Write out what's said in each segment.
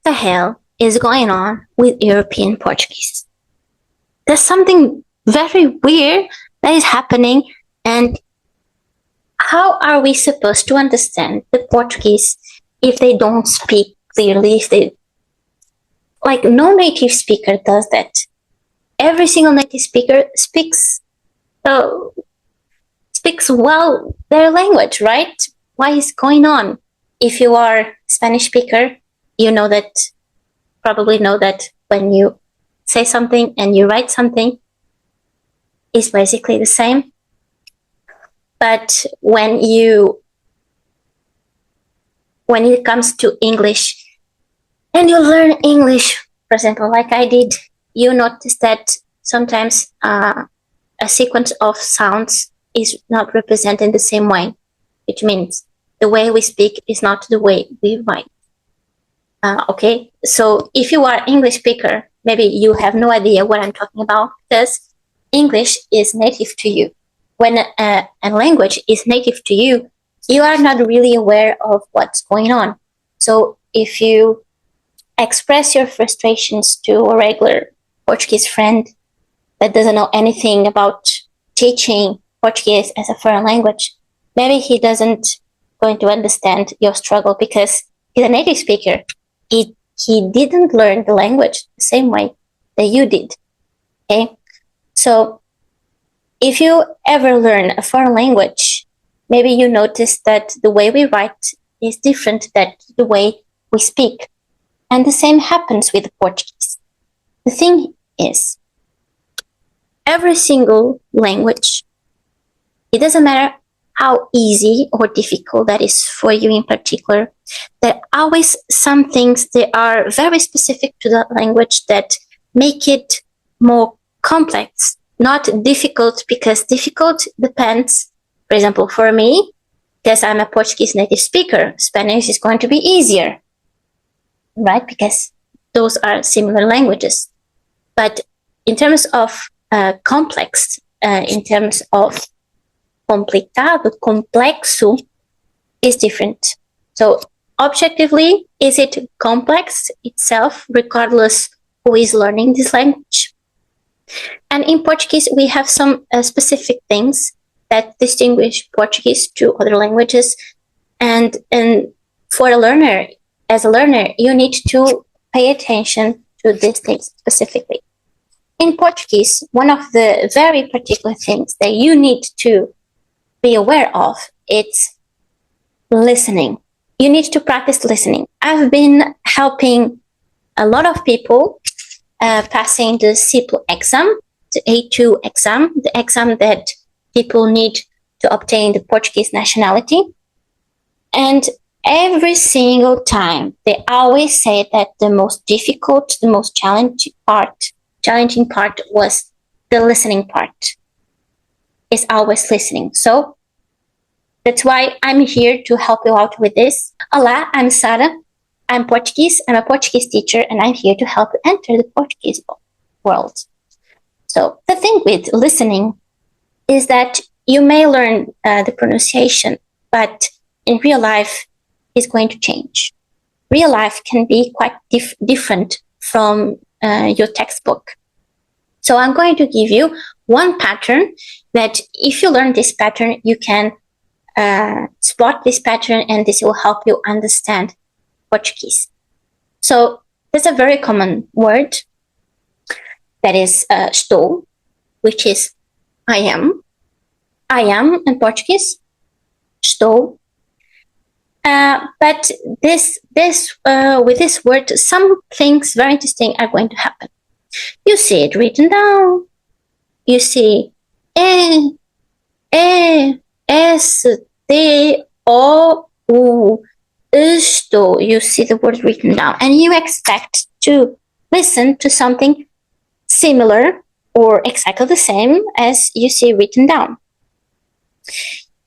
the hell is going on with European Portuguese? There's something very weird that is happening, and how are we supposed to understand the Portuguese if they don't speak clearly? If they, like, no native speaker does that. Every single native speaker speaks well their language, right? What is going on? If you are a Spanish speaker, you know that, probably know that when you say something and you write something, it's basically the same. But when it comes to English, and you learn English, for example, like I did, you notice that sometimes a sequence of sounds is not represented the same way, which means the way we speak is not the way we write. Okay, so if you are English speaker, maybe you have no idea what I'm talking about, because English is native to you. When a language is native to you, you are not really aware of what's going on. So if you express your frustrations to a regular Portuguese friend that doesn't know anything about teaching Portuguese as a foreign language, maybe he doesn't going to understand your struggle because he's a native speaker. He didn't learn the language the same way that you did. Okay, so if you ever learn a foreign language, maybe you notice that the way we write is different than the way we speak. And the same happens with Portuguese. The thing is, every single language, it doesn't matter how easy or difficult that is for you in particular, there are always some things that are very specific to that language that make it more complex. Not difficult, because difficult depends, for example, for me, because I'm a Portuguese native speaker, Spanish is going to be easier, right? Because those are similar languages. But in terms of complex, in terms of complicado, complexo, is different. So objectively, is it complex itself, regardless who is learning this language? And in Portuguese, we have some specific things that distinguish Portuguese to other languages. And for a learner, as a learner, you need to pay attention to these things specifically. In Portuguese, one of the very particular things that you need to be aware of, it's listening. You need to practice listening. I've been helping a lot of people passing the CIPL exam, the A2 exam, the exam that people need to obtain the Portuguese nationality. And every single time, they always say that the most difficult, the most challenging part was the listening part. It's always listening. So that's why I'm here to help you out with this. Olá, I'm Sara. I'm Portuguese. I'm a Portuguese teacher, and I'm here to help you enter the Portuguese world. So the thing with listening is that you may learn the pronunciation, but in real life, it's going to change. Real life can be quite different from your textbook. So I'm going to give you one pattern that if you learn this pattern, you can spot this pattern, and this will help you understand Portuguese. So there's a very common word that is estou, which is I am. I am in Portuguese, estou. But with this word, some things very interesting are going to happen. You see it written down. You see S-T-O-U, estou. You see the word written down, and you expect to listen to something similar or exactly the same as you see written down.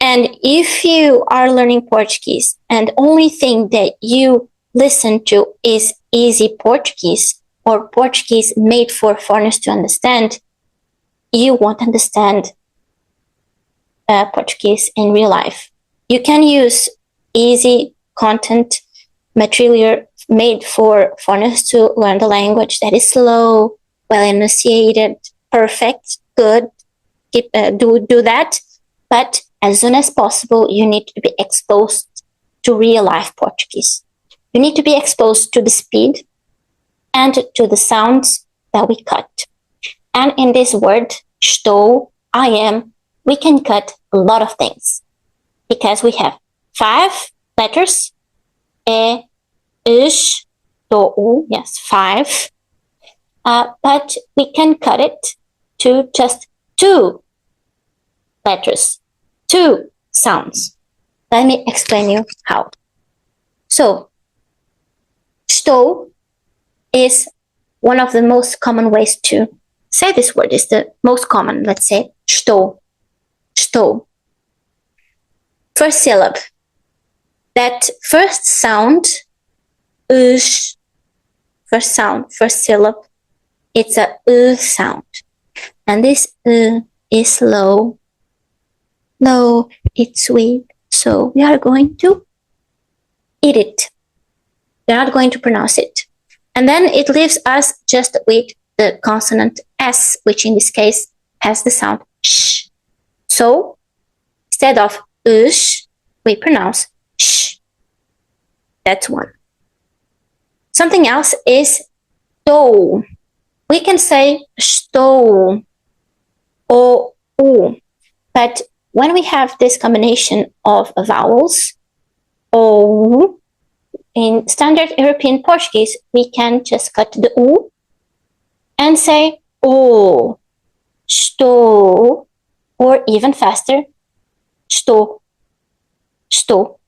And if you are learning Portuguese and the only thing that you listen to is easy Portuguese or Portuguese made for foreigners to understand, you won't understand Portuguese in real life. You can use easy content material made for foreigners to learn the language, that is slow, well enunciated, perfect, good. Do that. But as soon as possible, you need to be exposed to real life Portuguese. You need to be exposed to the speed and to the sounds that we cut. And in this word, estou, I am, we can cut a lot of things because we have 5 letters. Estou, yes, 5. But we can cut it to just 2 letters, 2 sounds. Let me explain you how. So, estou is one of the most common ways to say this word. Is the most common. Let's say estou, estou. First syllable. That first sound, first syllable, it's a sound. And this is low, it's sweet. So we are going to eat it. We're not going to pronounce it. And then it leaves us just with the consonant S, which in this case has the sound sh. So instead of ush, we pronounce sh. That's one. Something else is do. We can say estou or u, but when we have this combination of vowels, o, in standard European Portuguese, we can just cut the u and say o, estou, or even faster, estou, estou.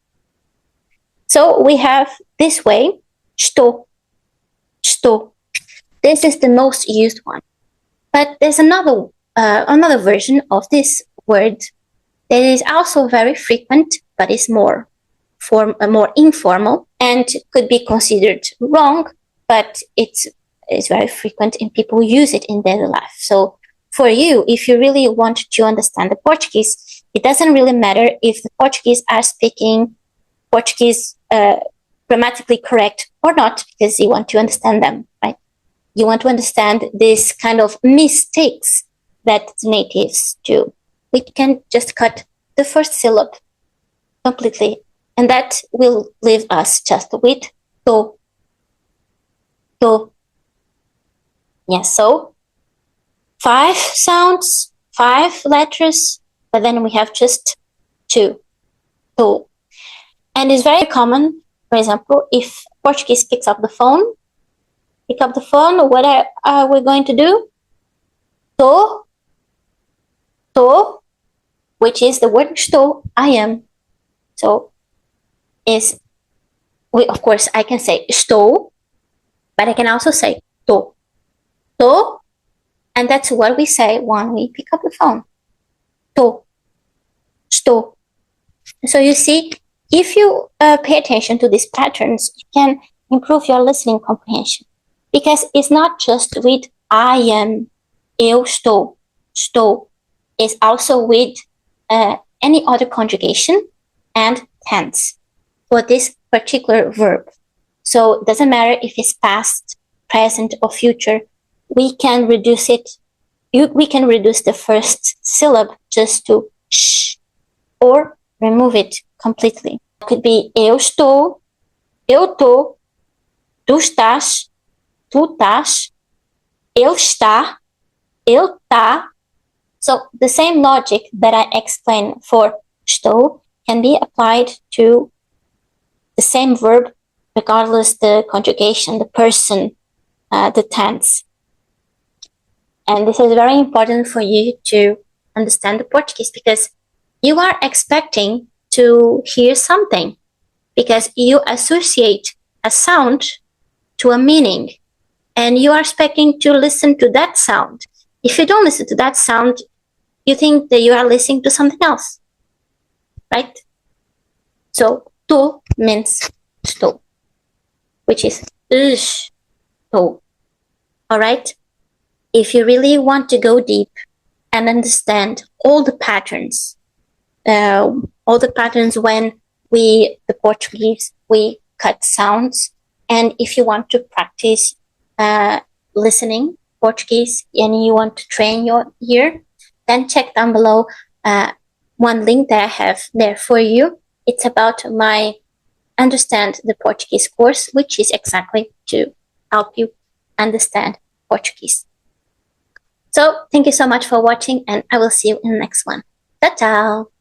So we have this way, estou, estou. This is the most used one. But there's another version of this word that is also very frequent, but is more informal and could be considered wrong, but it's very frequent and people use it in daily life. So for you, if you really want to understand the Portuguese, it doesn't really matter if the Portuguese are speaking Portuguese grammatically correct or not, because you want to understand them, right? You want to understand this kind of mistakes that natives do. We can just cut the first syllable completely, and that will leave us just with to. Yes, so 5 sounds, 5 letters, but then we have just 2. To. And it's very common, for example, if Portuguese picks up the phone, what are we going to do? To, which is the word estou, I am. So of course, I can say estou, but I can also say to, and that's what we say when we pick up the phone. To, estou. So you see, if you pay attention to these patterns, you can improve your listening comprehension, because it's not just with I am, eu estou, estou. It's also with any other conjugation and tense for this particular verb. So it doesn't matter if it's past, present, or future. We can reduce it. We can reduce the first syllable just to sh, or remove it completely. It could be eu estou, eu tô, tu estás, tu estás, ele está, ele tá. So the same logic that I explained for estou can be applied to the same verb, regardless the conjugation, the person, the tense. And this is very important for you to understand the Portuguese, because you are expecting to hear something, because you associate a sound to a meaning, and you are expecting to listen to that sound. If you don't listen to that sound, you think that you are listening to something else, right? So, tu means estou, which is estou. All right? If you really want to go deep and understand all the patterns when the Portuguese, we cut sounds, And if you want to practice listening Portuguese and you want to train your ear, then check down below one link that I have there for you. It's about my Understand the Portuguese course, which is exactly to help you understand Portuguese. So thank you so much for watching, and I will see you in the next one. Ciao, ciao!